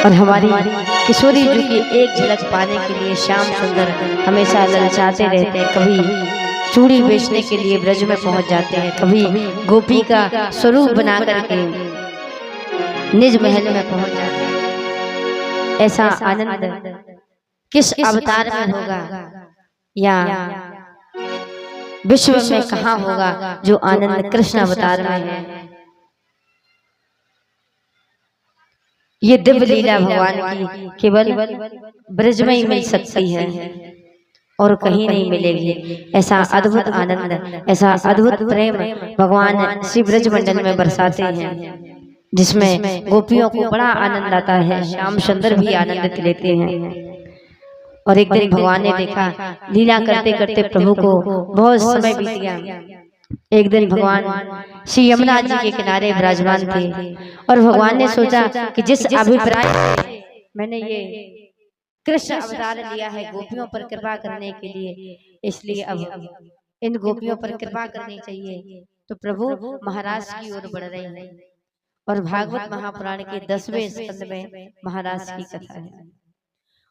और हमारी किशोरी जी की एक झलक पाने के लिए श्याम सुंदर हमेशा ललचाते रहते हैं। कभी चूड़ी बेचने के लिए ब्रज में पहुंच जाते हैं, कभी गोपी का स्वरूप बना करके निज महल में पहुंच जाते हैं। ऐसा आनंद किस अवतार में होगा या विश्व में कहाँ होगा जो आनंद कृष्ण अवतार में है। ये दिव्य लीला भगवान की केवल ब्रज में ही मिल सकती है और कहीं नहीं मिलेगी। ऐसा अद्भुत आनंद, ऐसा अद्भुत प्रेम भगवान श्री ब्रज मंडल में बरसाते हैं, जिसमें गोपियों को बड़ा आनंद आता है। श्याम सुंदर भी आनंद लेते हैं। और एक दिन भगवान ने देखा, लीला करते करते प्रभु को बहुत समय बीत गया। एक दिन भगवान श्री यमुना जी के किनारे विराजमान थे और भगवान ने सोचा कि जिस अभिप्राय से मैंने ये कृष्ण अवतार लिया है गोपियों पर कृपा करने के लिए, इसलिए अब इन गोपियों पर कृपा करनी चाहिए। तो प्रभु महाराज की ओर बढ़ रहे हैं और भागवत महापुराण के 10वें स्कंद में महाराज की कथा है।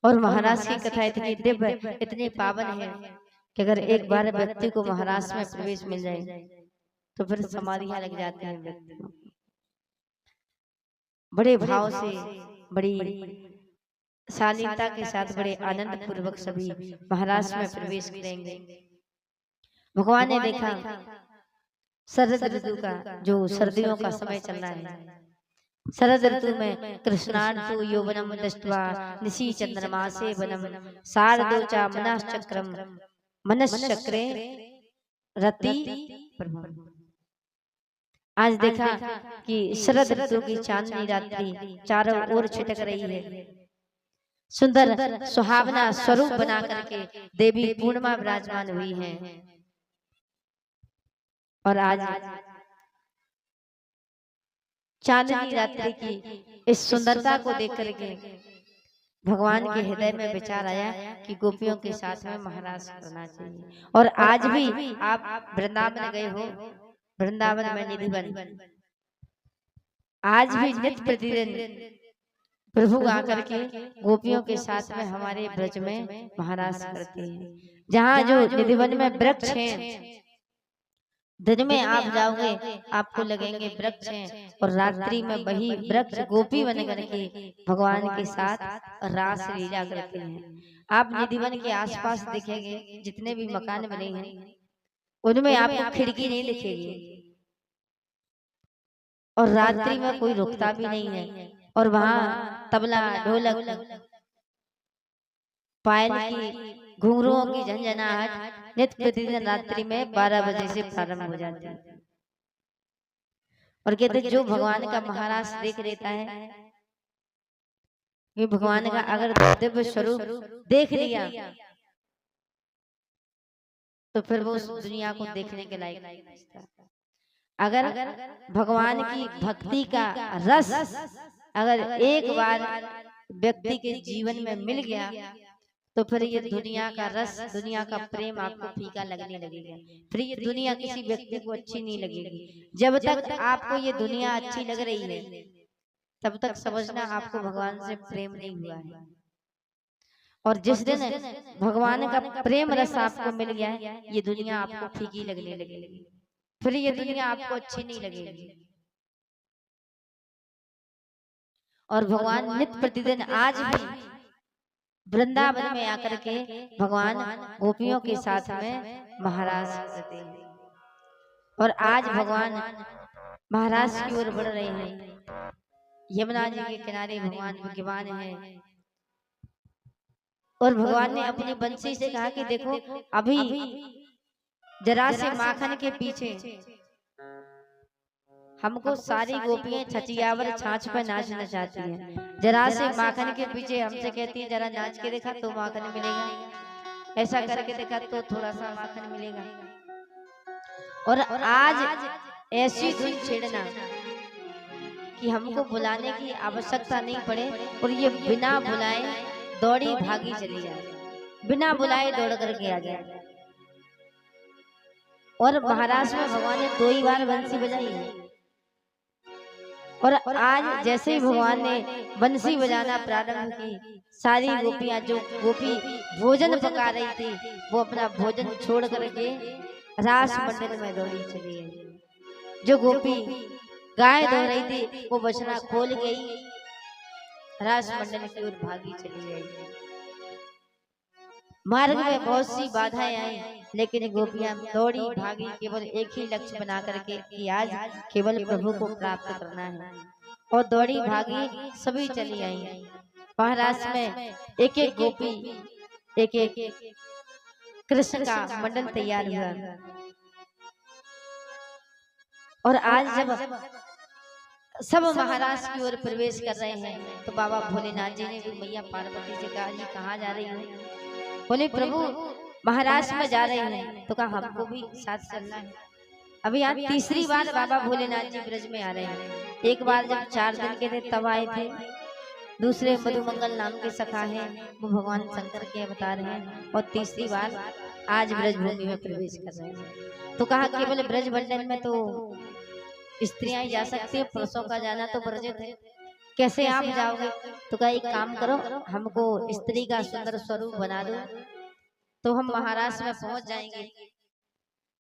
और महाराज की कथा इतनी दिव्य, इतनी पावन है कि अगर एक बार व्यक्ति को महाराज में प्रवेश मिल जाए तो फिर समाधियां लग जाती हैं व्यक्ति को। बड़े भाव से, बड़ी शालीनता के साथ, बड़े आनंद पूर्वक सभी महाराज में प्रवेश करेंगे। भगवान ने देखा शरद ऋतु का, जो सर्दियों का समय चल रहा है, शरद ऋतु में कृष्णार्तु यौवनम दृष्ट्वा निशि चंद्रमासे वनम शारदोचा मनश्चक्रम मनश्चक्रे रति। आज देखा कि शरद ऋतु की चांदनी रात्रि चारों ओर छिटक रही है। सुंदर सुहावना स्वरूप बना करके देवी पूर्णिमा विराजमान हुई है। और आज चांदनी रात्रि की इस सुंदरता को देख करके भगवान के हृदय में विचार आया कि गोपियों के साथ में महाराज करना चाहिए। और आज भी आप वृंदावन गए हो, वृंदावन में निधिवन, आज भी नित्य प्रतिदिन प्रभु आकर के गोपियों के साथ में हमारे ब्रज में महाराज करते हैं। जहाँ जो निधिवन में वृक्ष हैं, दिन में आप जाओगे आपको लगेंगे वृक्ष हैं, और रात्रि में वही वृक्ष गोपी बन करके भगवान के साथ रास लीला करते हैं। आप निधिवन के आसपास देखेंगे जितने भी मकान बने हैं उनमें आपको खिड़की नहीं दिखेगी, और रात्रि में कोई रुकता भी नहीं है। और वहां तबला, ढोलक, पायल की, घुंघरुओं की झंझनाहट नित्य प्रतिदिन रात्रि में 12 बजे से प्रारंभ हो जाती है। और कहते जो भगवान का महाराज देख लेता है, ये भगवान का अगर दिव्य स्वरूप देख लिया तो फिर वो उस दुनिया को देखने के लायक नहीं बचता। अगर भगवान की भक्ति का रस अगर एक बार व्यक्ति के जीवन में मिल गया तो फिर ये दुनिया का रस, दुनिया का प्रेम आपको फीका लगने लगेगा। फिर ये दुनिया किसी व्यक्ति को अच्छी नहीं लगेगी। जब तक आपको ये दुनिया अच्छी लग रही है तब तक समझना आपको भगवान से प्रेम नहीं हुआ है। और जिस दिन भगवान का प्रेम रस आपको मिल गया है, ये दुनिया आपको फीकी लगने लगेगी, फिर ये दुनिया आपको अच्छी नहीं लगेगी। और भगवान नित्य प्रतिदिन आज भी वृंदावन में आकर के भगवान गोपियों के साथ में महाराज करते हैं। और आज भगवान महाराज की ओर बढ़ रहे हैं। यमुना जी के किनारे भगवान विद्यमान है और भगवान ने अपनी बंसी से कहा कि देखो अभी जरा से माखन के पीछे हमको सारी गोपियां छचियावर छाछ पर नाचना चाहती हैं। जरा से माखन के पीछे हमसे कहती है जरा नाच के देखा तो माखन मिलेगा, ऐसा करके देखा तो थोड़ा सा माखन मिलेगा। और आज ऐसी धुन छेड़ना कि हमको बुलाने की आवश्यकता नहीं पड़े और ये बिना बुलाए दौड़ी भागी चली जाए, बिना बुलाए दौड़ करके आ जाए। और महाराष्ट्र में भगवान ने 2 ही बार बंसी बजाई है। और आज जैसे ही भगवान ने बंसी बजाना प्रारंभ की, सारी गोपियां जो गोपी भोजन पका रही थी वो अपना भोजन छोड़ करके रास मंडल में दौड़ी चली गई। जो गोपी गाय धो रही थी वो बछड़ा खोल गई, रास मंडल की ओर भागी चली गई। मार्ग में बहुत सी बाधाएं आई, लेकिन गोपियां दौड़ी भागी केवल एक ही लक्ष्य बना करके कि आज केवल प्रभु को प्राप्त करना है, और दौड़ी भागी सभी चली आई। महाराष्ट्र में एक एक गोपी एक एक कृष्ण का मंडल तैयार हुआ। और आज जब सब महाराष्ट्र की ओर प्रवेश कर रहे हैं तो बाबा भोलेनाथ जी ने भी मैया पार्वती से कहा, जी कहाँ जा रही हो? बोले प्रभु महाराष्ट्र में जा रहे हैं। तो कहा हमको भी साथ चलना है। अभी आज तीसरी बार बाबा भोलेनाथ जी ब्रज में आ रहे हैं। एक बार जब 4 दिन के थे तब आए थे, दूसरे मधुमंगल नाम के सखा हैं वो भगवान शंकर के अवतार हैं, और तीसरी बार आज ब्रज भूमि में प्रवेश कर रहे हैं। तो कहा केवल ब्रज मंडल में तो स्त्रियां ही जा सकती है, पुरुषों का जाना तो वर्जित है, कैसे आप जाओगे? तो कहा एक काम करो, हमको स्त्री का सुंदर स्वरूप बना दो तो हम महाराष्ट्र में पहुंच जाएंगे।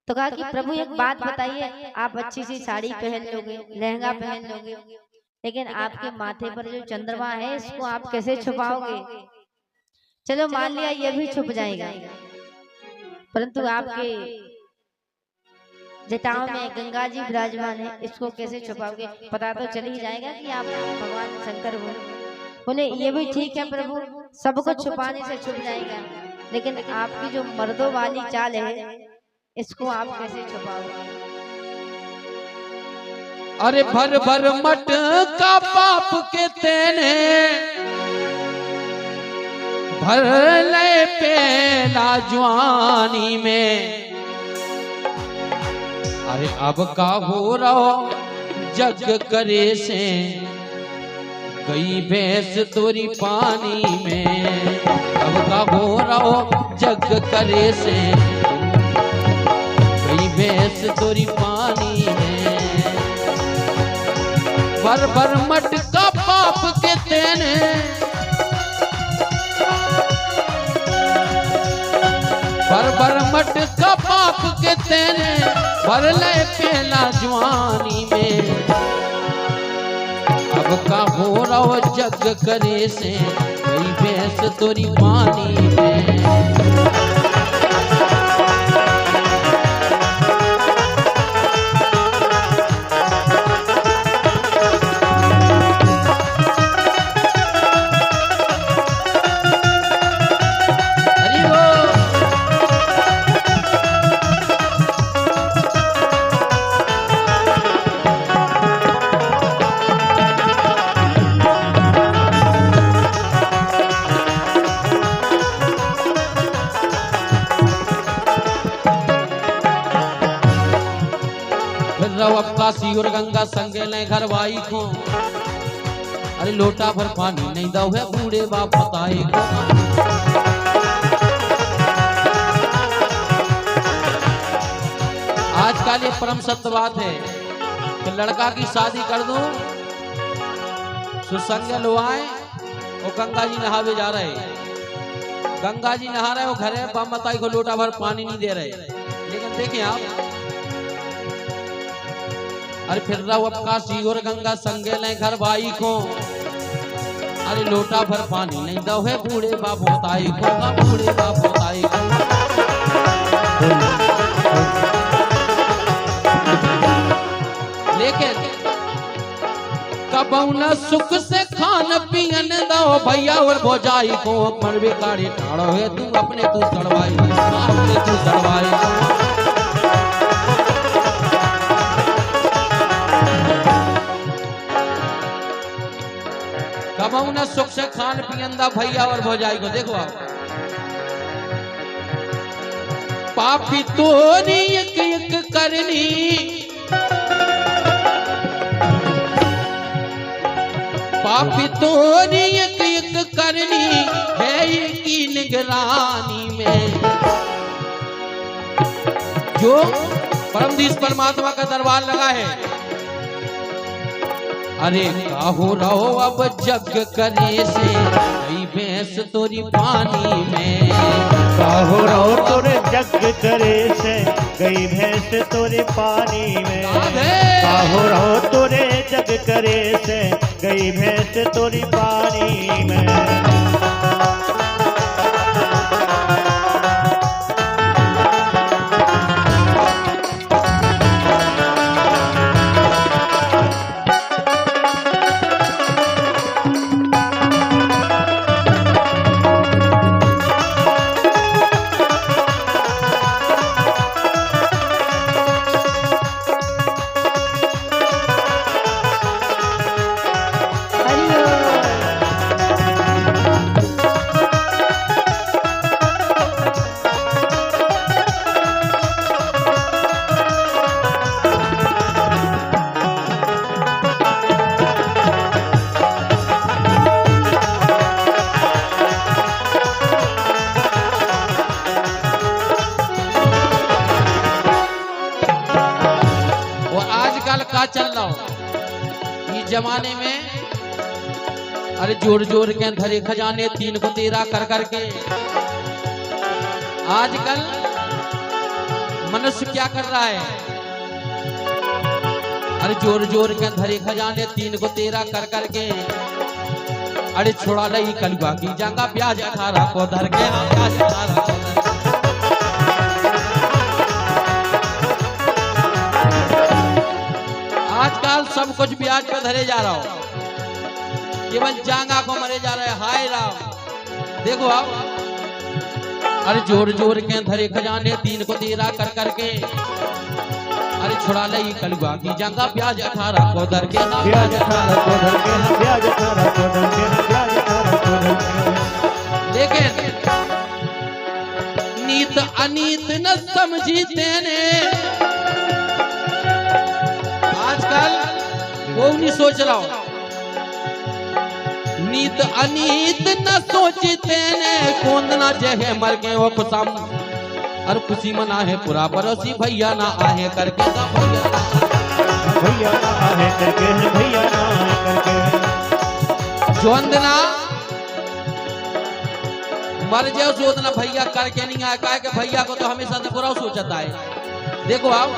तो कहा कि प्रभु एक बात बताइए, आप अच्छी सी साड़ी पहन लोगे, लहंगा पहन लोगे, लेकिन आपके माथे पर जो चंद्रमा है इसको आप कैसे छुपाओगे? चलो मान लिया ये भी छुप जाएगा, परंतु आपके जटाओं में गंगा जी विराजमान है, इसको कैसे छुपाओगे? पता तो चल ही जाएगा कि आप भगवान शंकर हो। बोले ये भी ठीक है प्रभु, सबको छुपाने से छुप जाएगा, लेकिन आपकी जो मर्दों वाली चाल है इसको आप कैसे छुपाओगे? अरे भर भर मट का पाप के तेने भर ले पेला जवानी में। अरे अब का हो रहा जग करे से गई भैंस तोरी पानी में। अब का हो रहा जग करे से गई भैंस तोरी पानी में। भर भर मट का पाप के तेने भर भर मट का पाप के तेने भर ले पेला जवानी में। अब का हो रहा जग करे से गई भैंस तोरी पानी में। काशी और गंगा संगे ले घर भाई को। अरे लोटा भर पानी नहीं दो है बूढ़े बाप बताए को। आजकल ये परम सत्य बात है कि लड़का की शादी कर दो, सुसंग लो आए वो गंगा जी नहावे जा रहे, गंगा जी नहा रहे, वो घरे बाप बताई को लोटा भर पानी नहीं दे रहे। लेकिन देखें आप, अरे फिर रहो अब काशी और गंगा संगे ले घर भाई को। अरे लोटा भर पानी नहीं दो है बूढ़े बाप बताई को, बूढ़े बाप बताई को। लेकिन कबऊ न सुख से खान पियन दो भैया और भौजाई को। मरबे काढ़े ठाड़ो है तू अपने तू सड़वाई, अपने तू सड़वाई। कबऊ न सुख से खान पियंदा भैया और भौजाई को। देखो आप, पापी तोरी एक एक करनी, पापी तोरी एक एक करनी है की निगरानी में। जो परमधीश परमात्मा का दरबार लगा है, अरे काहो रहो अब जग करे से गई भैंस तोरी पानी में। काहो रहो तोरे जग करे से गई भैंस तोरे पानी में। काहो रहो तोरे जग करे से गई भैंस तोरी पानी में। का चल रहा हो इस जमाने में। अरे जोर जोर के धरे खजाने तीन को तेरा कर करके। आजकल मनुष्य क्या कर रहा है? अरे जोर जोर के धरे खजाने तीन को तेरा कर करके। अरे छोड़ा लई कलुआ की जंगा प्याज 18 को धर के। प्याज 18 को धर के। आजकल सब कुछ ब्याज पे धरे जा रहा हो, केवल जांगा को मरे जा रहे। हाय राम देखो आप। अरे जोर जोर के धरे खजाने तीन को तेरा कर करके। अरे छुड़ा लई कलुआ की जंगा प्याज 18 को धर के। प्याज 18 को धर के। प्याज 18 को धर के। प्याज 18 को धर के। लेकिन नीत अनीत न समझी तेने। आजकल वो नहीं सोच रहा हो। नीत अनीत न सोचते ने कौन ना जहे मर के वो खुशाम। और खुशी मना है पूरा पड़ोसी भैया ना आहे करके। भैया ना आहे करके। भैया ना आहे करके। जो अंदना मर जाओ सो उतना भैया करके नहीं आए। कहा कि भैया को तो हमेशा से बुरा सोचता है। देखो आप।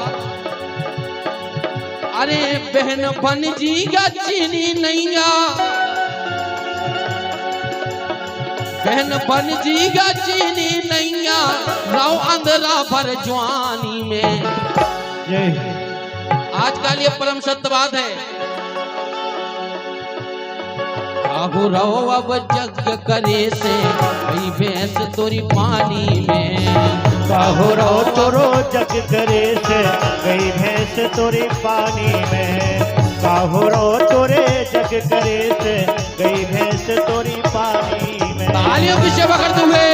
अरे बहन बन जीगा चीनी नैया। बहन बन जीगा चीनी नैया। राव अंधरा भर जवानी में। आजकल ये परम सत्य बात है। काहू रहो अब जग करे से गई भैंस तोरी पानी में। काहो रहो तोरो जग करे से गई भैंस तोरी पानी में। काहो रहो तोरे जग करे से गई भैंस तोरी पानी में। तालियों की सेवा करते हुए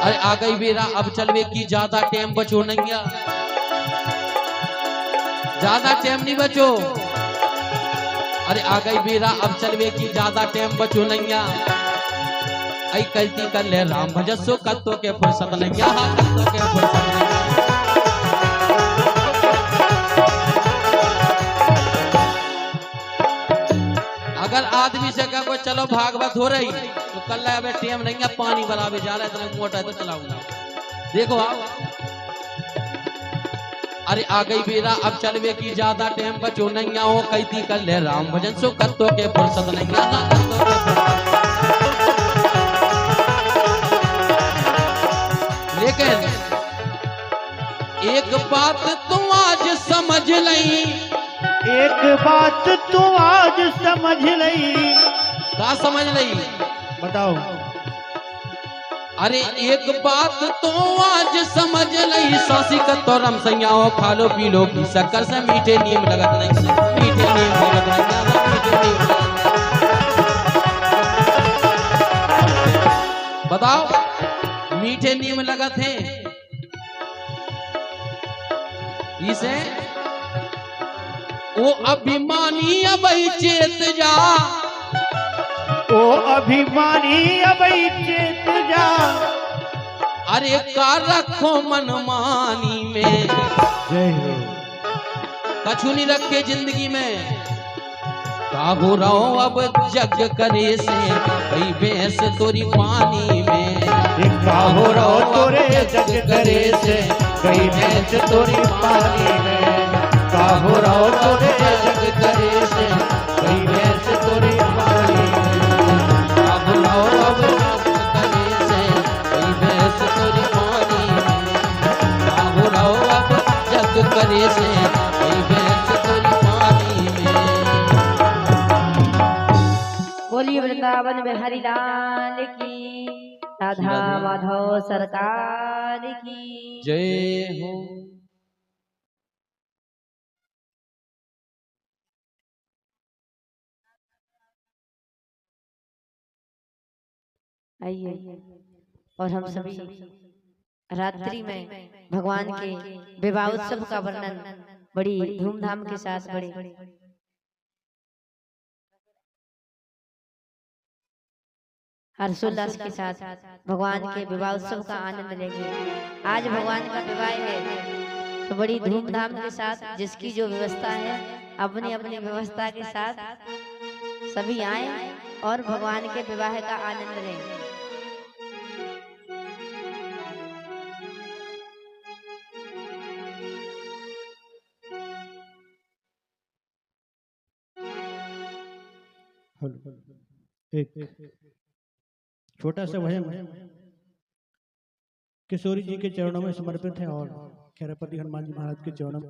अरे आ गई बेरा अब चलवे की ज्यादा टाइम बचो नहीं। ज्यादा टाइम नहीं बचो। अरे आ गई बेरा अब चलवे की ज्यादा टाइम बचो नहीं। आई कहती कर ले राम भजसो कत्तो के फुर्सत नहीं। कत्तो के फुर्सत नहीं। अगर आदमी से कहो चलो भागवत हो रही तो कल अब टेम नहीं है। पानी बराबर जा रहा है इतना मोटा है तो चलाऊंगा। देखो आप। अरे आ गई बेरा अब चलवे की ज्यादा टाइम बचो नहीं। हो कहती कर ले राम भजन सो कत्तो के फुर्सत नहीं। लेकिन एक बात तू आज समझ लई, एक बात तू आज समझ लई। का समझ लई? बताओ। अरे एक बात तो आज समझ लई, सासी का तोरम सैयाओ खा लो पी लो की शक्कर से मीठे नीम लगत नहीं, मीठे नीम लगत नहीं, मीठे नीम बताओ मीठे नीम लगत है इसे वो अभिमानी अब चेत जा, ओ अभिमानी अब चेत जा। अरे का रखो मनमानी में, जय हो। कछु नहीं रखे जिंदगी में। काबू रहो अब जग करे से कई भैंस तोरी पानी में, काबू रहो तोरे जग करे से कई भैंस तोरी पानी में। काबू रहो तोरे जग करे से कई भैंस तोरी पानी में। करे से कई भैंस तोरी पानी में। बोलिए वृंदावन में हरि लाल की, राधा माधव सरकार की जय हो। आइए और हम सभी रात्रि में भगवान के विवाह उत्सव का वर्णन बड़ी धूमधाम के साथ बड़े हर्षोल्लास के साथ भगवान के विवाह उत्सव का आनंद लेंगे। आज भगवान का विवाह है तो बड़ी धूमधाम के साथ जिसकी जो व्यवस्था है अपनी अपनी व्यवस्था के साथ सभी आए और भगवान के विवाह का आनंद लें। एक छोटा सा भजन किशोरी जी के चरणों में समर्पित है और खैरपति हनुमान जी महाराज के चरणों में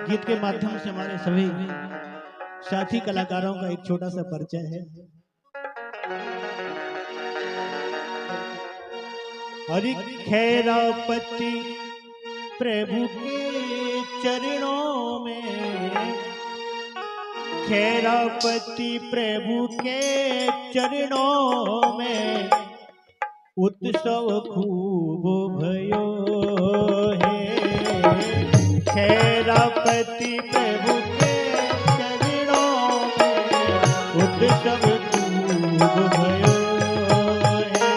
गीत के माध्यम से हमारे सभी साथी कलाकारों का एक छोटा सा परिचय है। हरि खैरापति प्रभु के चरणों में, खैरापति प्रभु के चरणों में उत्सव खूब भयो है। खैरापति प्रभु के चरणों में उत्सव खूब भयो है।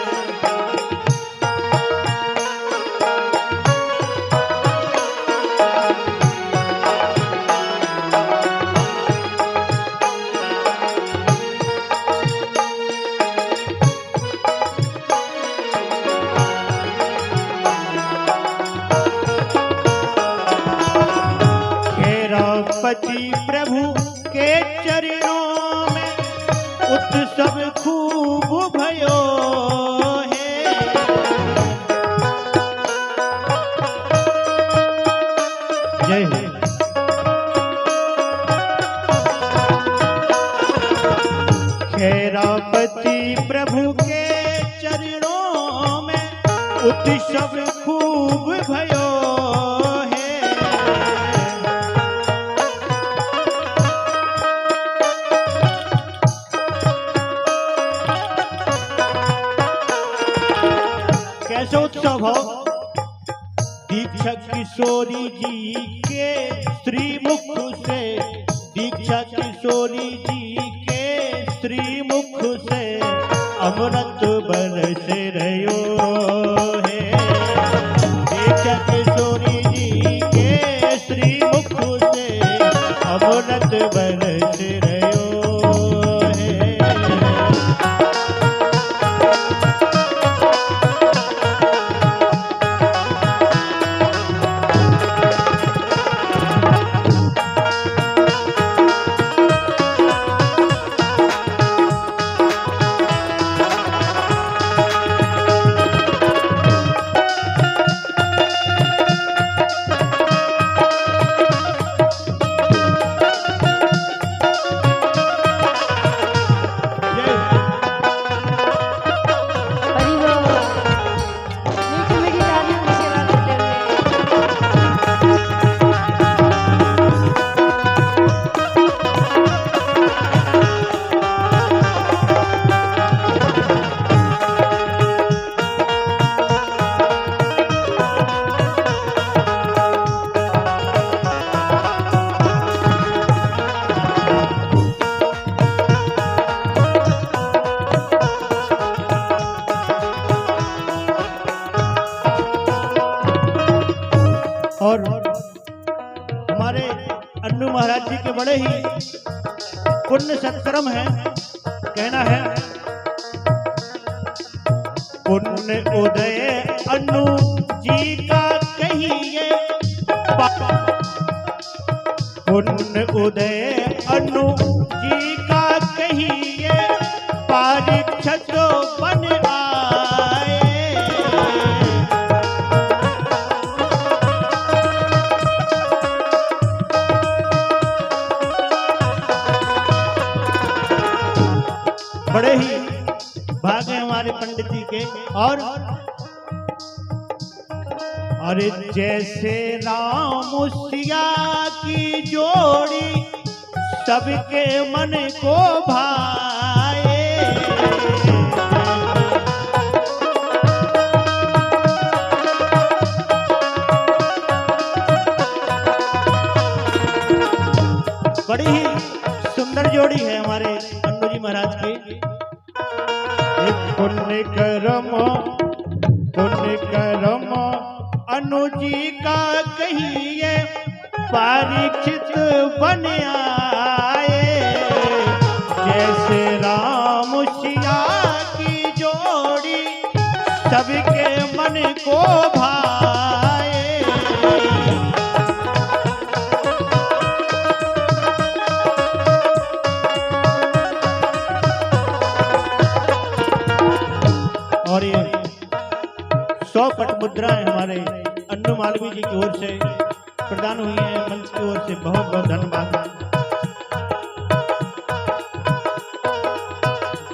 खैरापति प्रभु के चरणों में उत्सव खूब भयो है। जय हो। खैरापति प्रभु के चरणों में उत्सव खूब भयो है। कैसे उत्सव हो? दीक्षा किशोरी जी के श्रीमुख से, दीक्षा किशोरी जी के श्रीमुख से अमृत बरस रहो है। दीक्षा किशोरी जी के श्रीमुख से अमृत बरस रहो है। हमारे अन्नू महाराज जी के बड़े ही पुण्य सत्कर्म है। कहना है, पुण्य उदय अन्नू जी का कहिए, पुण्य उदय अन्नू जी का कहिए, परीक्षित बन आए। बड़े ही भाग हैं हमारे पंडित जी के। और अरे जैसे राम सिया की जोड़ी सबके मन को भाए, बड़ी ही सुंदर जोड़ी है हमारे अन्नू जी महाराज की। पुण्य कर्म अन्नू जी का कहिए, परीक्षित बन आए। जैसे राम सिया की जोड़ी सबके मन को भाए। और ये 100 पट मुद्राएं हमारे अन्नू मालवी जी की ओर से प्रदान हुई है। मंच की ओर से बहुत बहुत धन्यवाद।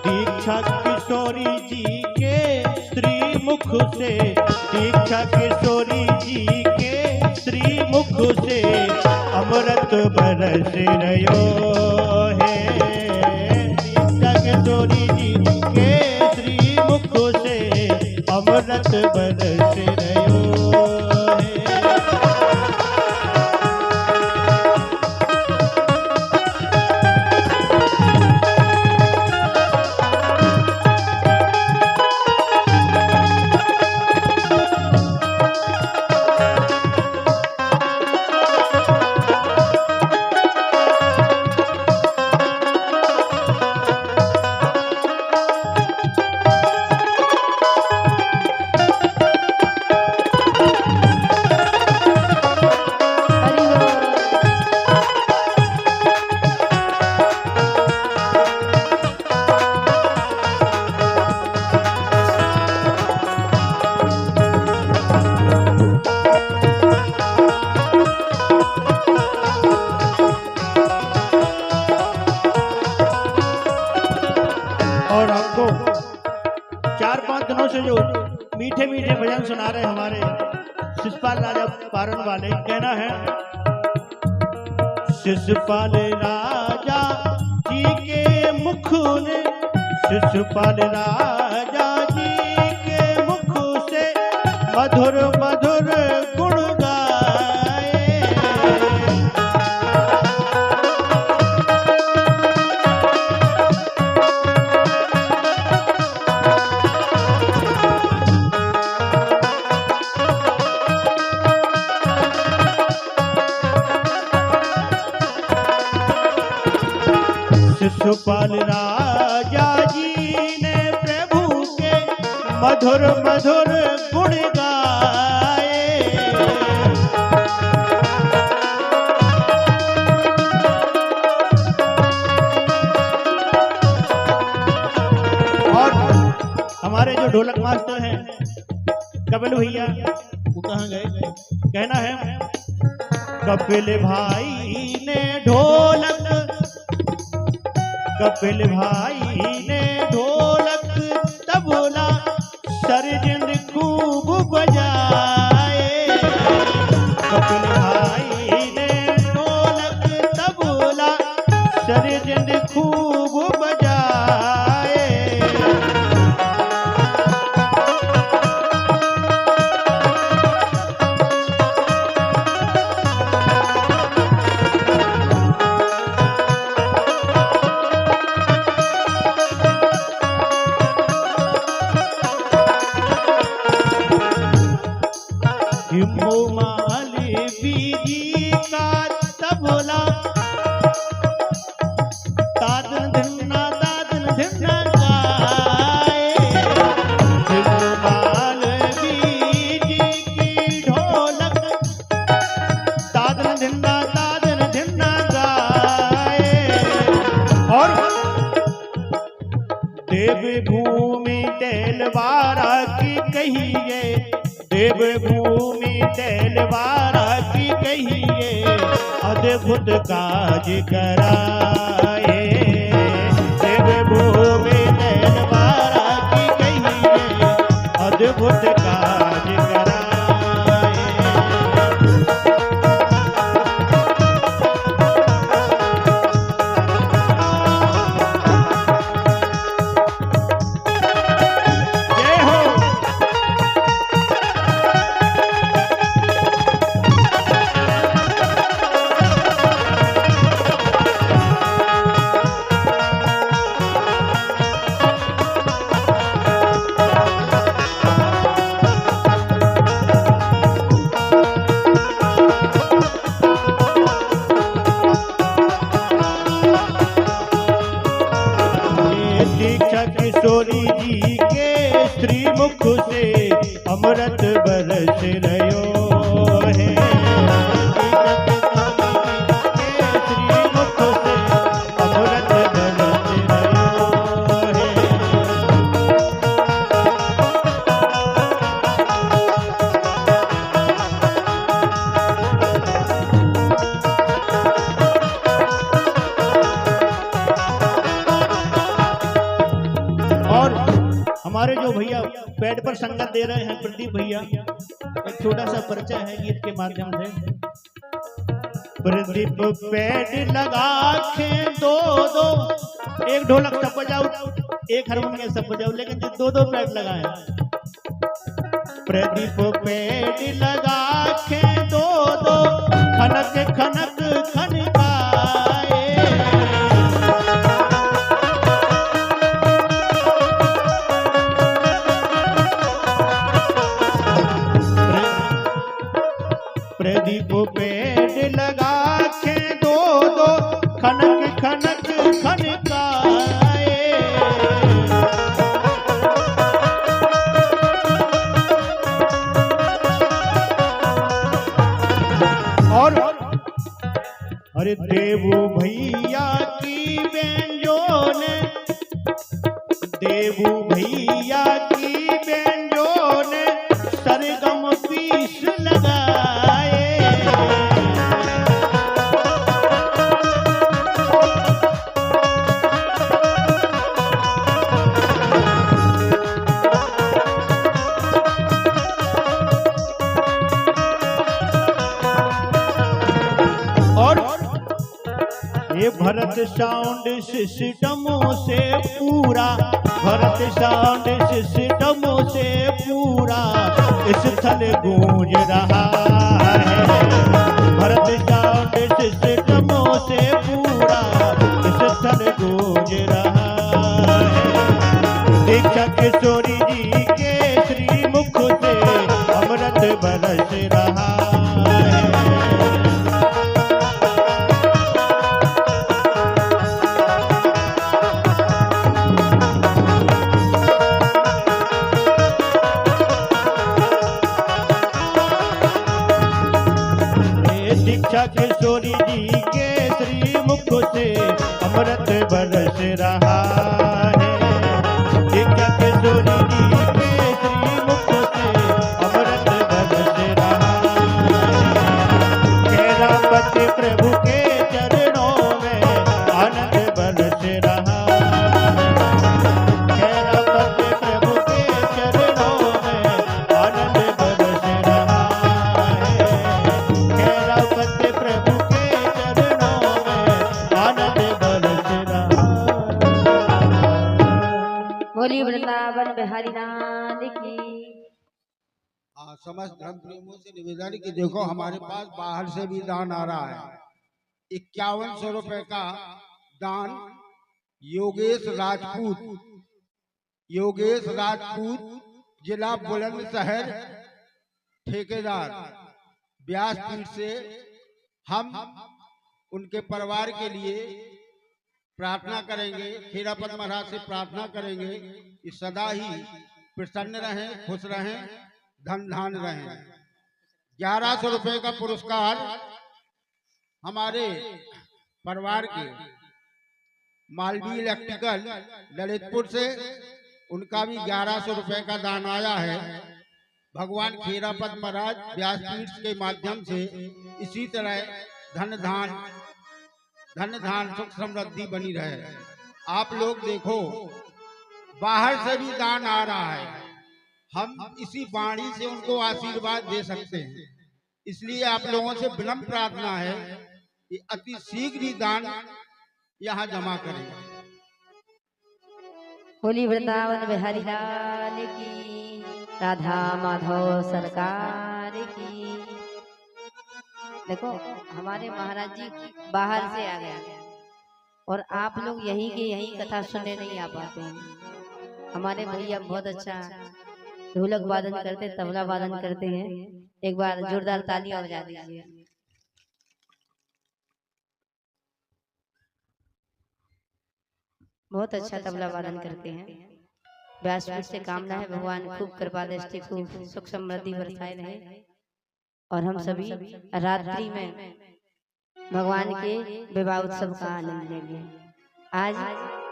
दीक्षा किशोरी जी के श्री मुख से, दीक्षा किशोरी जी के श्री मुख से अमृत बरस रयो है। दीक्षा किशोरी जी के श्री मुख से अमृत बरस रयो है। और आपको 4-5 दिनों से जो मीठे मीठे भजन सुना रहे हमारे शिषपाल राजा पारण वाले। कहना है, शिषपाल राजा जी के मुख ने, शिषपाल राजा जी के मुख से मधुर मधुर गुण गाए। शिषपाल राजा जी ने प्रभु के मधुर मधुर गुण गाए। और हमारे जो ढोलक मास्टर हैं कपिल भैया, वो कहाँ गए? कहना है, कपिल भाई ने ढोलक, कपिल भाई ने ढोलक तबला सरजन खूब बजाए। कपिल भाई ने ढोलक तबला सरजन खूब बजाए। हिमो मालवी दादन धिन्ना गाए। और देव भूमि तेलवारा की कहिए, देव भूमि तेलवारा की कहिए, अद्भुत काज कराए। देव भूमि तेलवारा की कहिए, अद्भुत काज कराए। जय हो। ये दीक्षा किशोरी जी के श्रीमुख से अमृत बरस रहो है। दीक्षा किशोरी जी के श्रीमुख से अमृत बरस रहो है। और हमारे जो भैया पैड पर संगत दे रहे हैं प्रदीप भैया, एक छोटा सा परिचय है गीत के माध्यम से। प्रदीप पैड लगा के दो दो, एक ढोलक सब बजाओ, एक हारमोनियम सब बजाओ, लेकिन जो दो दो पैड लगाए। प्रदीप पैड लगा के दो दो, खनक खनक खनकाए। प्रदीप पेड़ लगा के दो दो, खनक खनक खनकाए। और अरे देवू भैया की बेंजो ने, देवू भैया की बेंजो ने सरगम पीस लगाए। और ये भरत साउंड सिस्टम से पूरा, भरत साउंड सिस्टम से पूरा स्थल गूंज रहा है। भरत साउंड सिस्टम से पूरा स्थल गूंज रहा है। दीक्षा किशोरी जी के श्रीमुख से अमृत बरस रहा है। दीक्षा किशोरी जी के श्रीमुख से अमृत बरस रहा है। दीक्षा किशोरी जी के श्रीमुख से अमृत बरस रहा है। कैरापति प्रभु के चरणों में आनंद बरस रहा है। कैरापति प्रभु के चरणों में आनंद बरस रहा है। कैरापति प्रभु के चरणों में आनंद बरस रहा है। बोलिए वृंदावन बिहारी नाथ की। हाँ, समस्त धर्म प्रेमियों से निवेदन है कि देखो हमारे पास बाहर से भी दान आ रहा है। 5100 रुपए का दान योगेश राजपूत, योगेश राजपूत जिला बुलंदशहर ठेकेदार व्यासपीठ से हम उनके परिवार के लिए प्रार्थना करेंगे। खीरापत महाराज से प्रार्थना करेंगे कि सदा ही प्रसन्न रहें, खुश रहें, धन धान रहें। 1100 रुपए का पुरस्कार हमारे परिवार के मालवी इलेक्ट्रिकल ललितपुर से, उनका भी 1100 रुपए का दान आया है। भगवान खेरापद महाराज व्यासपीठ के माध्यम से इसी तरह धन धान सुख समृद्धि बनी रहे। आप लोग देखो, बाहर से भी दान आ रहा है, हम इसी वाणी से उनको आशीर्वाद दे सकते हैं। इसलिए आप लोगों से विनम्र प्रार्थना है कि अति शीघ्र ही दान यहाँ जमा करें। बोली वृंदावन बिहारी लाल की, राधा माधव सरकार की। देखो हमारे महाराज जी बाहर से आ गए और आप लोग यहीं के यहीं कथा सुनने नहीं आ पाते हैं। हमारे भैया बहुत अच्छा ढोलक वादन करते, तबला वादन करते हैं। एक बार जोरदार तालियां बजा दीजिए। बहुत अच्छा तबला वादन करते हैं। व्यासपीठ से कामना है भगवान खूब कृपा दृष्टि, खूब सुख समृद्धि बरसाए रहे और हम सभी रात्रि में भगवान के विवाह उत्सव का आनंद लेंगे। आज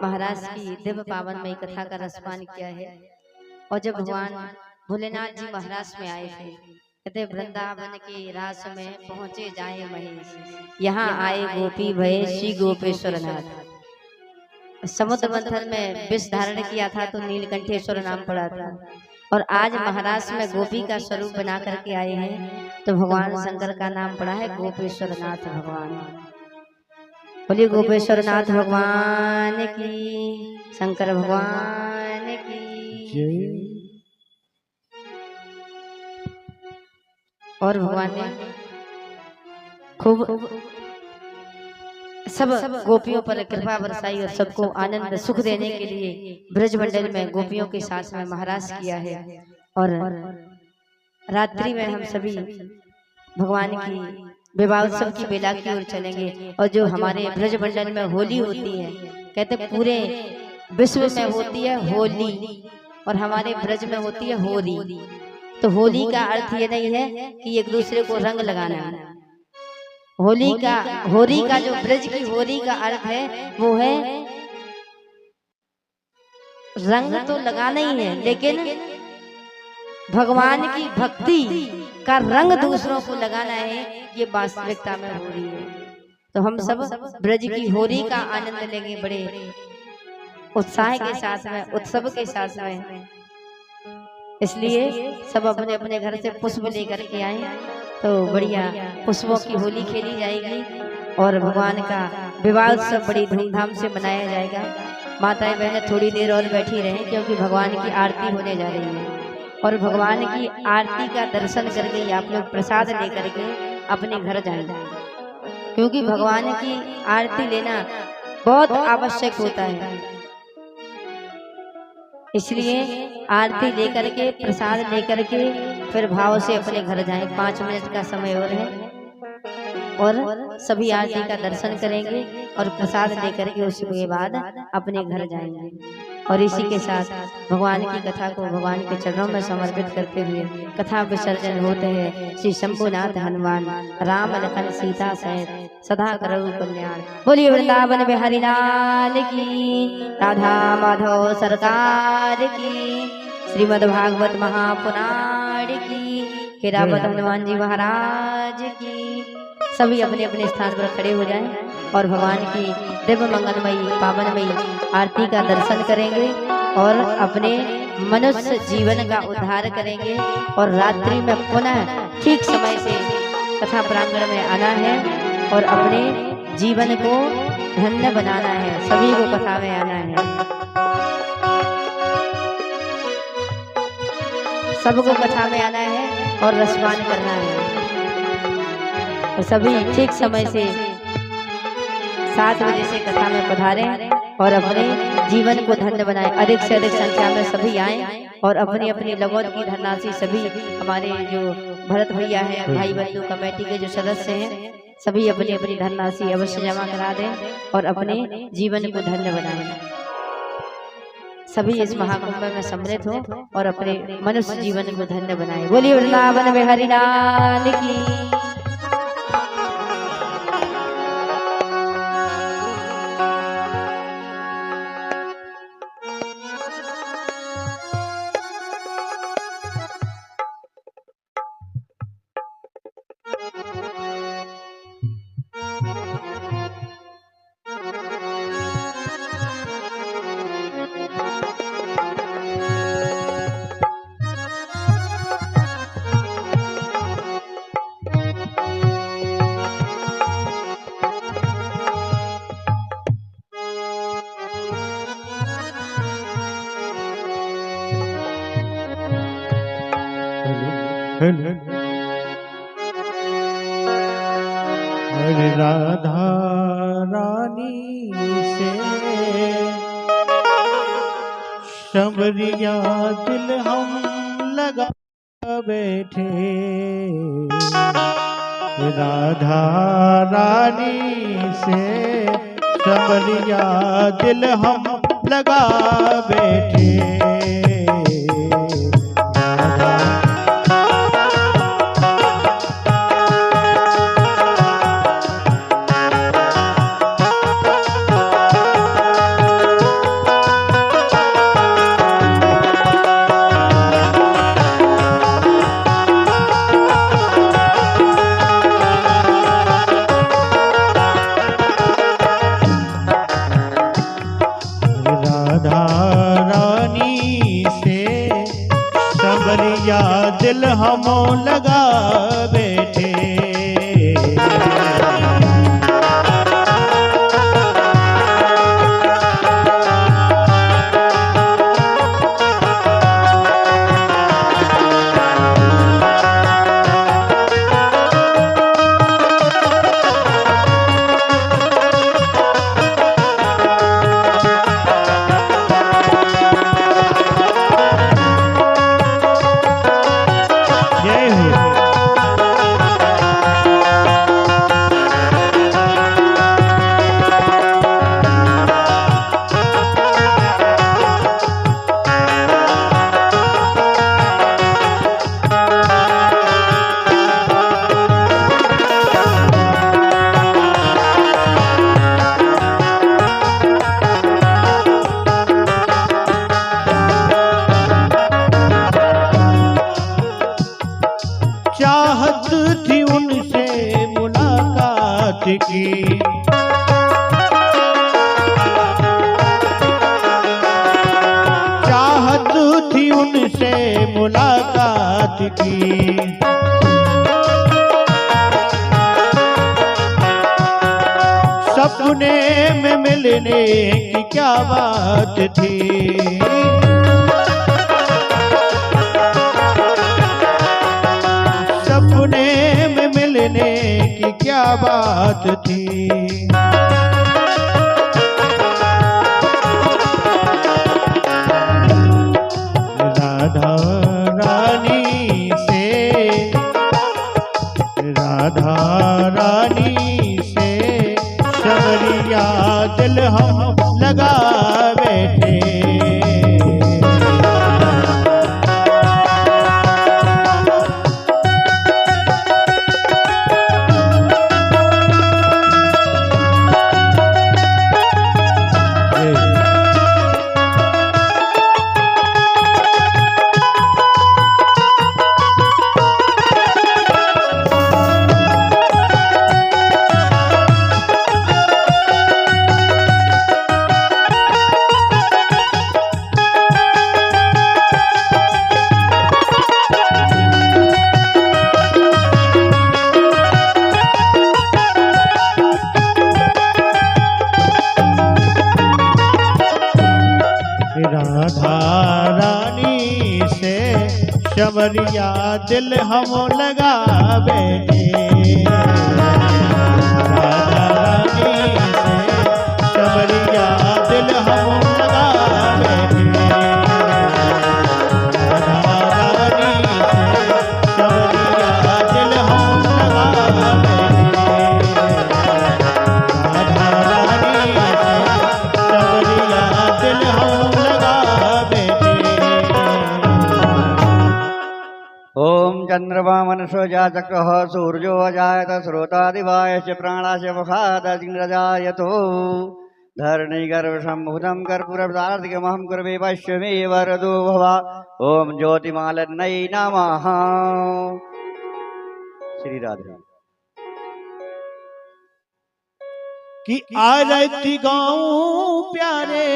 महाराज की दिव्य पावन में कथा का रसपान किया है। और जब भगवान भोलेनाथ जी महाराज में आए थे, कहते वृंदावन के रास में पहुंचे जाए महेश, यहाँ आए गोपी भये श्री गोपेश्वर नाथ। समुद्र मंथन में विष धारण किया था तो नीलकंठेश्वर नाम पड़ा था, और आज महाराज में गोपी का स्वरूप बना करके आए हैं तो भगवान शंकर का नाम पड़ा है गोपेश्वर नाथ भगवान। बोलिए गोपेश्वर नाथ भगवान की, शंकर भगवान की। और भगवान ने खूब सब गोपियों पर कृपा बरसाई और सबको आनंद सुख देने के लिए ब्रज मंडल में गोपियों के साथ में महाराज किया है। और रात्रि में हम सभी भगवान की विवाह उत्सव की बेला की ओर चलेंगे। और जो हमारे ब्रज मंडल में होली होती है, कहते पूरे विश्व में होती है होली और हमारे ब्रज में होती है होली। तो होली का अर्थ ये नहीं है कि एक दूसरे को रंग लगाना है। होली का जो ब्रज की होली का अर्थ है वो है रंग तो लगाना ही है, लेकिन भगवान की भक्ति का रंग दूसरों को लगाना है, ये वास्तविकता में हो रही है। तो हम सब ब्रज की होली का आनंद लेंगे बड़े उत्साह के साथ में, उत्सव के साथ में। इसलिए सब अपने अपने घर से पुष्प लेकर के आए तो बढ़िया पुष्पों की होली खेली जाएगी और भगवान का विवाह उत्सव बड़ी धूमधाम से मनाया जाएगा। माताएं बहनें थोड़ी देर और बैठी रहें क्योंकि भगवान की आरती होने जा रही है। और भगवान की आरती का दर्शन करके आप लोग प्रसाद लेकर के अपने घर जाएंगे, क्योंकि भगवान की आरती लेना बहुत आवश्यक होता है। इसलिए आरती लेकर के प्रसाद लेकर के फिर भाव से अपने घर जाएं। 5 मिनट का समय और है और सभी आरती का दर्शन करेंगे और प्रसाद लेकर के उसके बाद अपने घर जाएंगे। और इसी के साथ भगवान की कथा को भगवान के चरणों में समर्पित करते हुए कथा विसर्जन होते हैं। श्री शंभुनाथ हनुमान राम लखन सीता सहित सदा करऊ कल्याण। बोलिए वृंदावन बिहारी लाल की, राधा माधव सरकार की, श्रीमद् भागवत महापुराण की, खेरापद हनुमान जी महाराज की। सभी अपने अपने स्थान पर खड़े हो जाएं और भगवान की दिव्य मंगलमयी पावनमयी आरती का दर्शन करेंगे और अपने मनुष्य जीवन का उद्धार करेंगे। और रात्रि में पुनः ठीक समय से कथा प्रांगण में आना है और अपने जीवन को धन्य बनाना है। सभी को कथा में आना है, सबको कथा में आना है और रसपान करना है। तो सभी ठीक समय से 7 बजे से कथा में पधारें और अपने जीवन को धन्य बनाएं। अधिक से अधिक संख्या में सभी आएं और अपनी अपनी लगोट की धनराशि सभी हमारे जो भरत भैया हैं, भाई बंधु कमेटी के जो सदस्य हैं, सभी अपनी अपनी धनराशि अवश्य जमा करा दें और अपने जीवन को धन्य बनाएं। सभी इस महाकुंभ में सम्मिलित हो और अपने मनुष्य जीवन को धन्य बनाएं। बोलिए वृंदावन बिहारी लाल की। अरे राधा रानी से शबरिया दिल हम लगा बैठे, राधा रानी से शबरिया दिल हम लगा बैठे। दिल हम लगा बैठे, चाहत थी उनसे मुलाकात की, चाहत थी उनसे मुलाकात की, सपने में मिलने की क्या बात थी, सपने में मिलने की क्या बात थी। राधा रानी से, राधा रानी से शबरिया दिल हम लगा बैठे, राधा रानी से शबरिया दिल हम लगा बैठे, राधा रानी से शबरिया दिल हम लगा बैठे, राधा रानी से शबरिया दिल हम लगा बैठे, राधा रानी से शबरिया दिल हम ओम चंद्रमा मनुष्यो जातकः सूर्यो अजायत श्रोतादिवायश्च प्राणाश्च मुखादग्निरजायतो धरणी गर्भसम्भूतं कर्पूरपदार्थकमहं कुर्वे वैश्वमे वरदो भव। ओम ज्योतिमालन्यै नमः। श्री राधे। कि आरती गाऊं प्यारे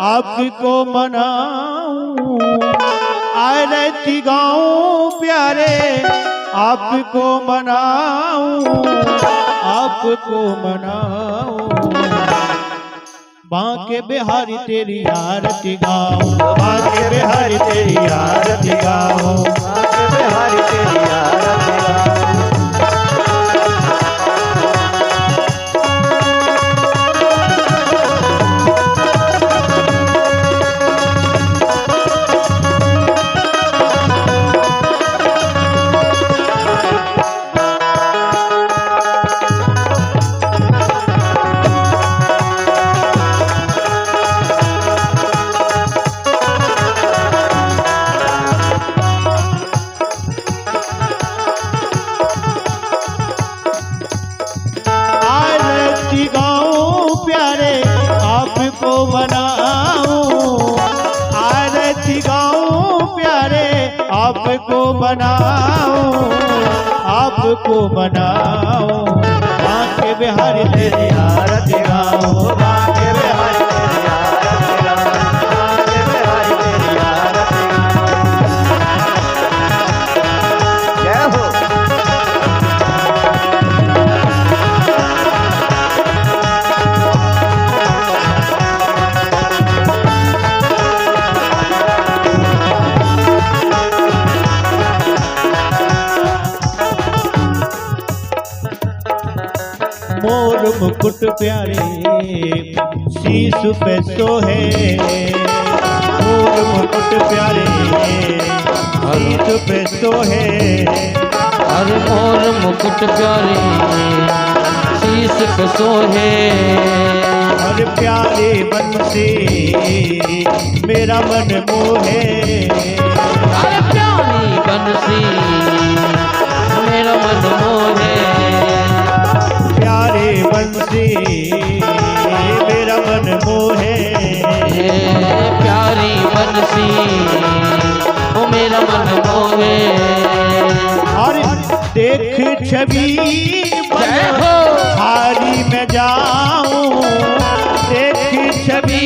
आपको मनाऊं, आरती गाऊं प्यारे आपको मनाऊं, आपको मनाऊं, बांके बिहारी तेरी आरती गाओ, बांके बिहारी तेरी आरती गाओ, बांके बिहारी तेरी आरती गाओ। आरती गाऊं प्यारे आपको बनाऊं, आरती गाऊं प्यारे आपको बनाऊं, आपको बनाऊं। बांके बिहारी तेरी आरती गाऊं, बांके बिहारी तेरी आरती गाऊं, बांके बिहारी तेरी आरती गाओ। जय हो। मोर मुकुट प्यारे शीश पे सोहे, मोर मुकुट प्यारे शीश पे सोहे, हर मोर मुकुट प्यारे शीश पे सोहे। हर प्यारे बंसी मेरा मन मोहे, हर प्यारी बंसी मेरा मन मोहे। प्यारे बंसी मेरा मन मोहे, प्यारी बंसी ओ मेरा मन मोहे। और देख छवि जय हो। हारी में जाऊं, देख छवि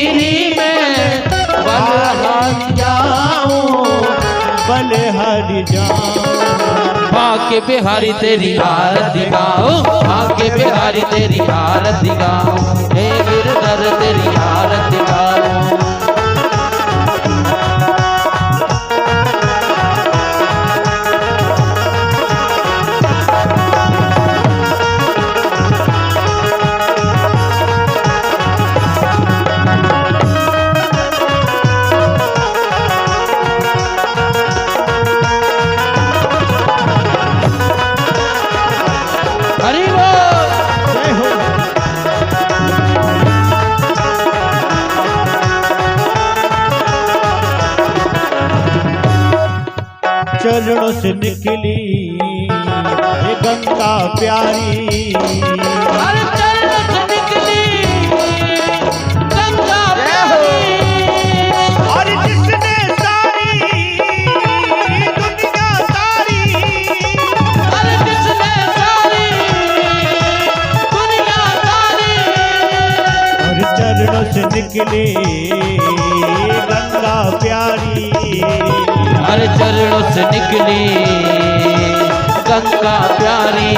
में बलहारी जाऊं, बलहारी जाऊं। बांके बिहारी तेरी आरती गाओ, बांके बिहारी तेरी आरती गाओ, हे गिरधर तेरी आरती गाओ। हरि बोल। जय हो। चरणों से निकली ये गंगा प्यारी, हर चरण से निकली गंगा प्यारी। और जिसने सारी दुनिया सारी, हर जिसने सारी दुनिया सारी। और चरणों से निकली गंगा प्यारी, हर चरणों से निकली गंगा प्यारी।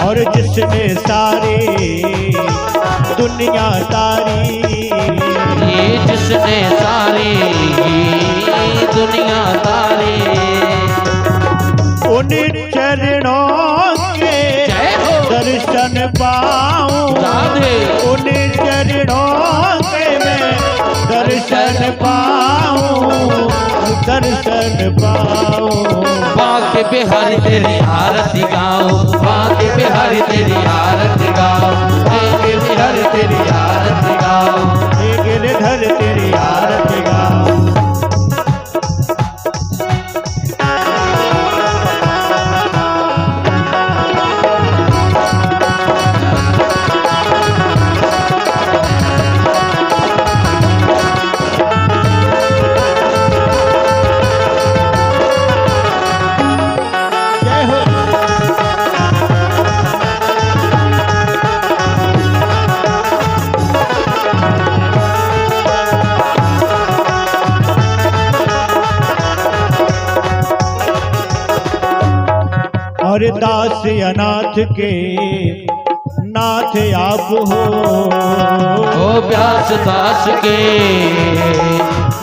और जिसने सारी दुनिया तारी, ये जिसने सारी दुनिया तारी। उन चरणों के जय हो। दर्शन पाऊं, राधे। उन चरणों के मैं दर्शन पाऊं, दर्शन पाऊं। बांके बिहारी तेरी आरती गाओ, बांके बिहारी तेरी आरती गाओ, बांके बिहारी तेरी आरती गाओ। हे गिरधर तेरी आरती गाओ। जय हो। और दास अनाथ के नाथ आप हो। ओ व्यास दास के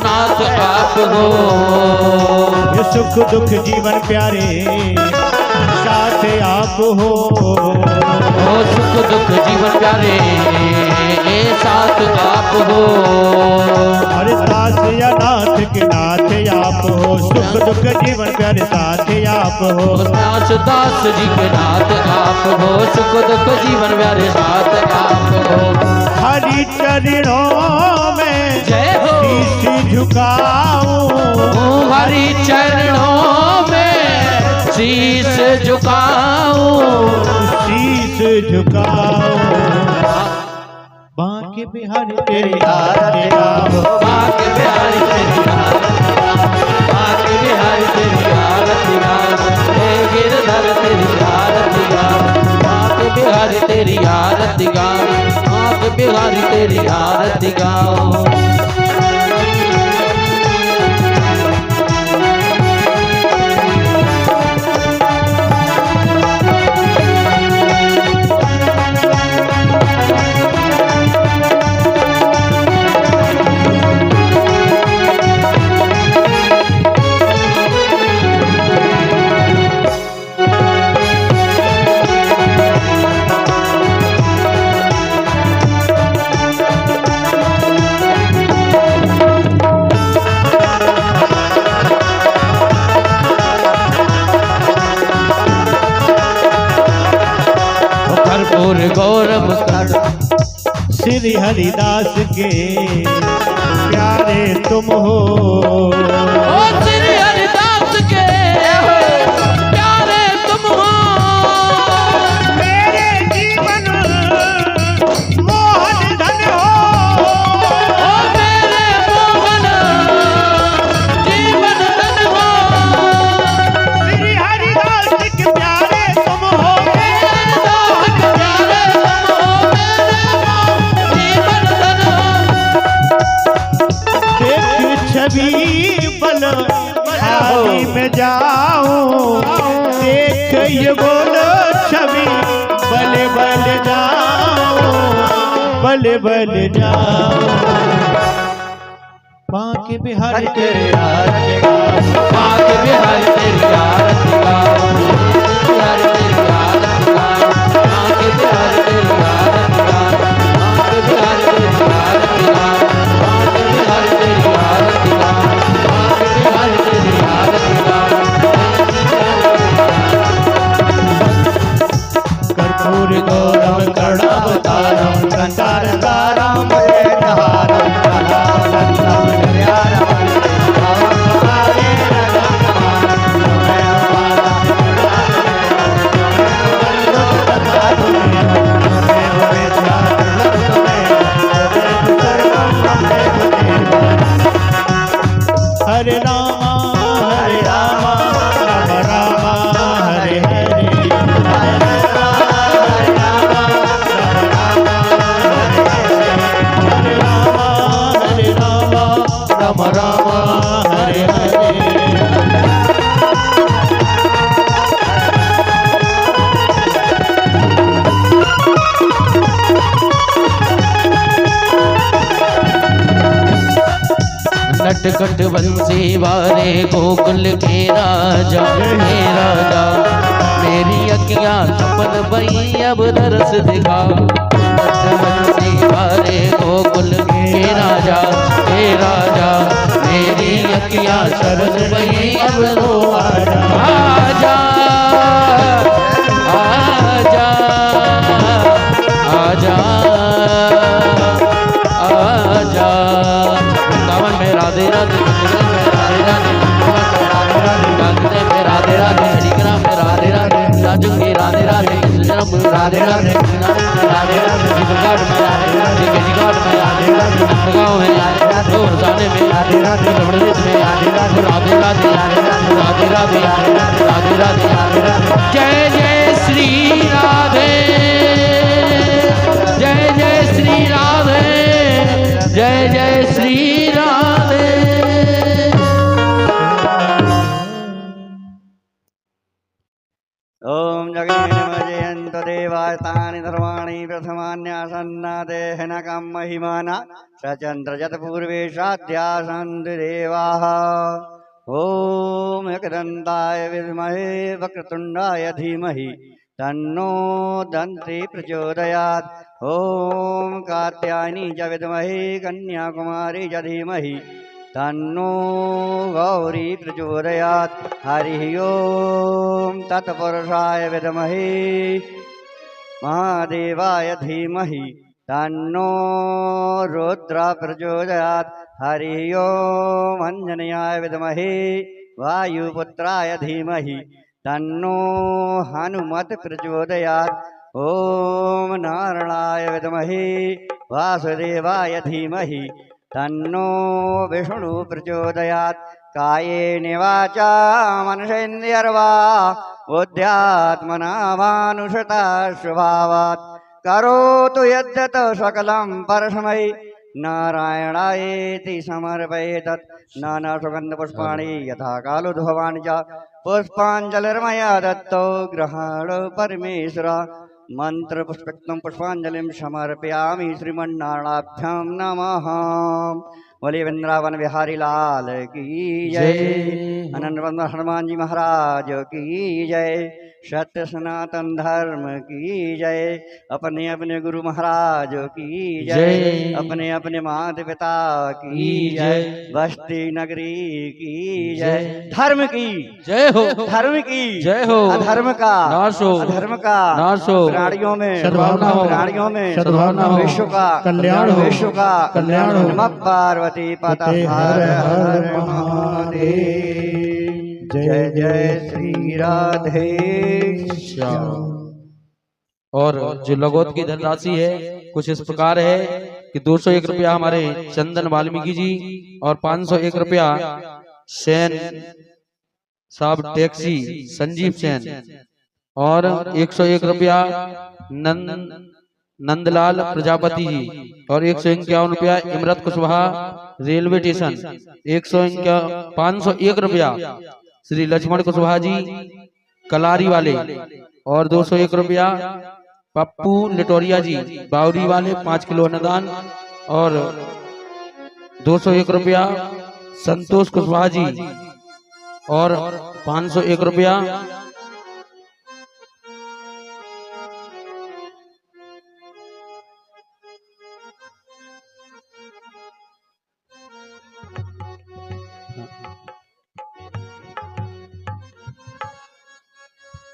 नाथ आप हो। ये सुख दुख जीवन प्यारे साथ आप हो। ओ सुख दुख जीवन प्यारे साथ आप हो। अरे दास या नाथ के नाथ आप हो। सुख दुख जीवन प्यारे साथ आप हो। दास दास जी के नाथ आप हो। सुख दुख जीवन प्यारे साथ आप हो। हरि चरणों में जय हो शीश झुकाऊं। हरि चरणों में शीश झुकाऊं। शीश झुकाऊं। बांके बिहारी तेरी आरती गाओ। बांके बिहारी तेरी आरती गाओ। बांके बिहारी तेरी आरती गाओ। हे गिरधर तेरी आरती गाओ। बांके बिहारी तेरी आरती गाओ। बांके बिहारी तेरी आरती गाओ। गौरव कर श्री हरिदास के प्यारे तुम हो। ओ श्री हरिदास के प्यारे तुम हो। मेरे जीवन मोहन धन हो। ओ मेरे मोहन जीवन धन हो। श्री हरिदास के प्यारे तुम हो। छवि बल हारी में जाऊं। देख ये बोलो छवि बल बल जाऊं। बल बल जाऊं। बांके बिहारी तेरे आरती गाओ। बांके बिहारी तेरी आरती गाओ। बिहारी तेरी आरती गाओ। बांके बिहारी तेरी आरती गाओ। बांके बिहारी तेरी आरती गाओ। बांके बिहारी तेरी आरती गाओ। बांके बिहारी तेरी आरती गाओ। कर्पूर गौरव कर्णावतारम संसार तारम हरे रामा राम रामा हरे हरे। राम राम हरे हरे। नटखट बंसी वारे गोकुल के राजा हे राजा। मेरी अखियां सपन बई अब दरस दिखा। नटखट बंसी वारे गोकुल के राजा हे राजा। मेरी अखियां सपन बई अब रो आजा। आजा आजा आजा। वृंदावन में राधे राधे, मथुरा में राधे राधे, कानपुर में राधे राधे, हरिग्राम में राधे राधे, राजू में राधे राधे, कृष्णम में राधे राधे, राधे राधे, शिवघाट में राधे राधे, गंजघाट में राधे राधे, नंदगांव में राधे राधे, बरसाने में राधे राधे, कमरदेश में राधे राधे, राधे राधे, राधे राधे, राधे राधे, राधे राधे। जय जय श्री राधे, जय जय श्री राधे, जय जय श्री राधे। ओम जगन्नाथ जयंत महादेवास्तानि धर्माणि प्रथमान्यासन्नादेहनकं महिमाना सचन्द्रजत पूर्वेशाध्यासन्ति देवाः। ॐ एकदन्ताय विद्महे वक्रतुण्डाय धीमहि तन्नो दन्ति प्रचोदयात्। ॐ कात्यायनी च विद्महे कन्याकुमारी च धीमहि तन्नो गौरी प्रचोदयात्। हरिः ॐ तत्पुरुषाय विद्महे महादेवाय धीमहि तन्नो रुद्र प्रचोदयात्। हरिः ॐ आञ्जनेयाय विद्महे वायुपुत्राय धीमहि तन्नो हनुमत प्रचोदयात्। ॐ नारायणाय विद्महे वासुदेवाय धीमहि तन्नो विष्णु प्रचोदयात्। कायेन वाचा मनसेन्द्रियर्वा बुद्ध्यात्मना मानुषता स्वभावात् करोतु यद्यत् सकलं परस्मै नारायणायेति समर्पयेतत्। नानासुगन्धपुष्पाणि यथा कालोद्भवानि च पुष्पाञ्जलिर्मया दत्तो गृहाणो परमेश्वर। मंत्रपुष्पक्तं पुष्पांजलिं समर्पयामि श्रीमन्नारायणाभ्यां नमः। बोले वृंदावन बिहारी लाल की जय। अनंत हनुमान जी महाराज की जय। सत्य सनातन धर्म की जय। अपने अपने गुरु महाराज की जय। अपने अपने माता पिता की जय। बस्ती नगरी की जय। धर्म की जय हो, धर्म की जय हो, अधर्म का नाश हो, अधर्म का नाश हो, प्राणियों में सद्भावना हो, प्राणियों में सद्भावना हो, विश्व का कल्याण हो, विश्व का कल्याण हो। नमः पार्वती पता हर हर महादेव। जय जय श्री राधे श्याम। और जो लगोत की धनराशि है कुछ इस प्रकार है कि 201 रुपया हमारे चंदन वाल्मीकि जी और 501 रुपया सेन साहब टैक्सी संजीव सेन और 101 रुपया नंदलाल प्रजापति जी और 151 रुपया इमरत कुशवाहा रेलवे स्टेशन। 501 रुपया श्री लक्ष्मण कुशवाहा जी कलारी वाले और 201 रुपया पप्पू लिटोरिया जी बावरी वाले 5 किलो अन्नदान और 201 रुपया संतोष कुशवाहा जी और 501 रुपया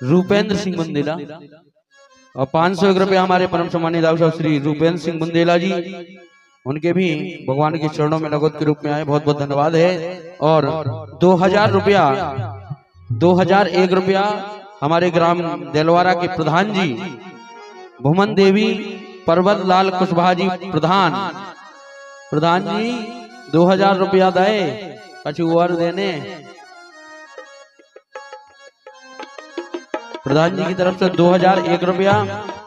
रूपेंद्र सिंह बुंदेला और 501 रुपया हमारे परम सम्मानित दाऊद श्री रूपेंद्र सिंह बुंदेला जी, उनके भी भगवान के चरणों में नगद के रूप में आए, बहुत बहुत धन्यवाद है। और 2000 रुपया 2001 रुपया हमारे ग्राम देलवारा के प्रधान जी भुमन देवी पर्वत लाल कुशवाहा जी प्रधान जी 2000 रुपया दे पछु और देने प्रधान जी की तरफ से 2001 रुपया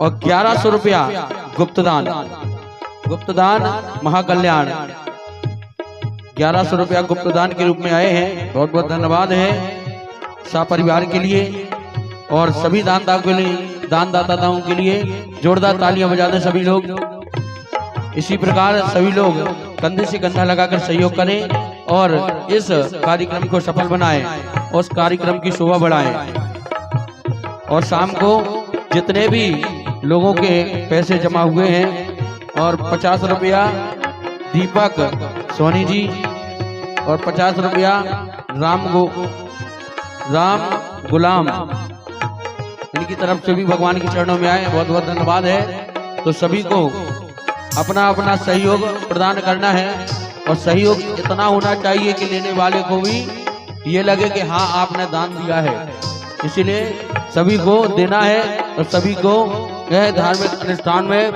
और 1100 रुपया गुप्तदान महाकल्याण 1100 रुपया गुप्तदान के रूप में आए हैं, बहुत बहुत धन्यवाद है सा परिवार के लिए और सभी दानदाताओं के लिए जोरदार तालियां बजा दें सभी लोग। इसी प्रकार सभी लोग कंधे से कंधा लगाकर सहयोग करें और इस कार्यक्रम को सफल बनाएं और उस कार्यक्रम की शोभा बढ़ाएं। और शाम को जितने भी लोगों के पैसे जमा हुए हैं और 50 रुपया दीपक सोनी जी और 50 रुपया राम गुलाम, इनकी तरफ से भी भगवान के चरणों में आए, बहुत बहुत धन्यवाद है। तो सभी को अपना अपना सहयोग प्रदान करना है और सहयोग इतना होना चाहिए कि लेने वाले को भी ये लगे कि हाँ आपने दान दिया है, इसीलिए सभी को देना है और सभी को यह धार्मिक अनुष्ठान में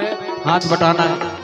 हाथ बटाना है।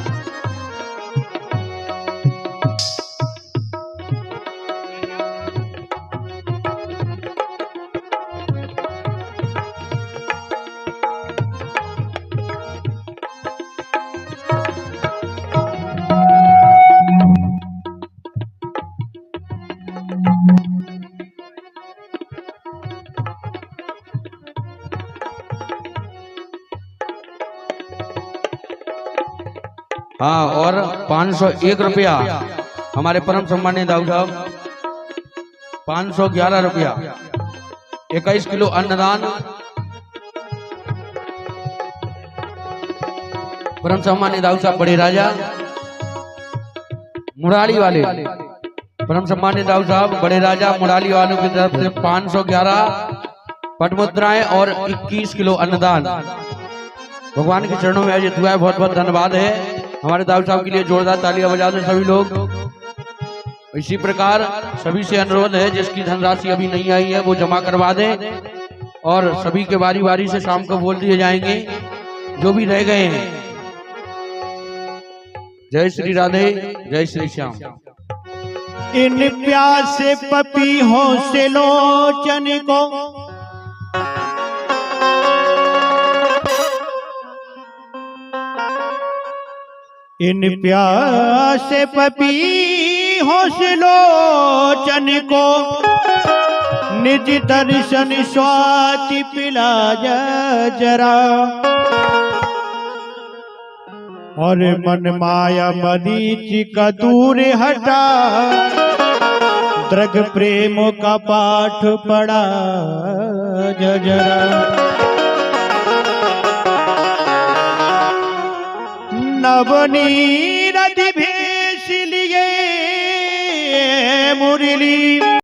हाँ, और 501 रुपया हमारे परम सम्मानित दाऊ साहब, 511 रुपया, 21 किलो अन्नदान परम सम्मानित दाऊ साहब बड़े राजा मुरारी वाले, परम सम्मानित दाऊ साहब बड़े राजा मुरारी वालों की तरफ से 511 पटमुद्राएं और 21 किलो अन्नदान भगवान के चरणों में अर्जित हुआ है। बहुत बहुत धन्यवाद है हमारे दाऊ साहब के लिए, जोरदार तालियां बजा दें सभी लोग। इसी प्रकार सभी से अनुरोध है जिसकी धनराशि अभी नहीं आई है वो जमा करवा दें, और सभी के बारी बारी से शाम को बोल दिए जाएंगे जो भी रह गए हैं। जय श्री राधे, जय श्री श्याम। इन प्यासे पपीहों से लोचन को इन प्यासे पपीहों से लोचन को निज दर्शन स्वाति पिला जरा, और मन माया मरीच का दूर हटा, दृग प्रेम का पाठ पढ़ा जरा। नवनीरद भेष लिए मुरली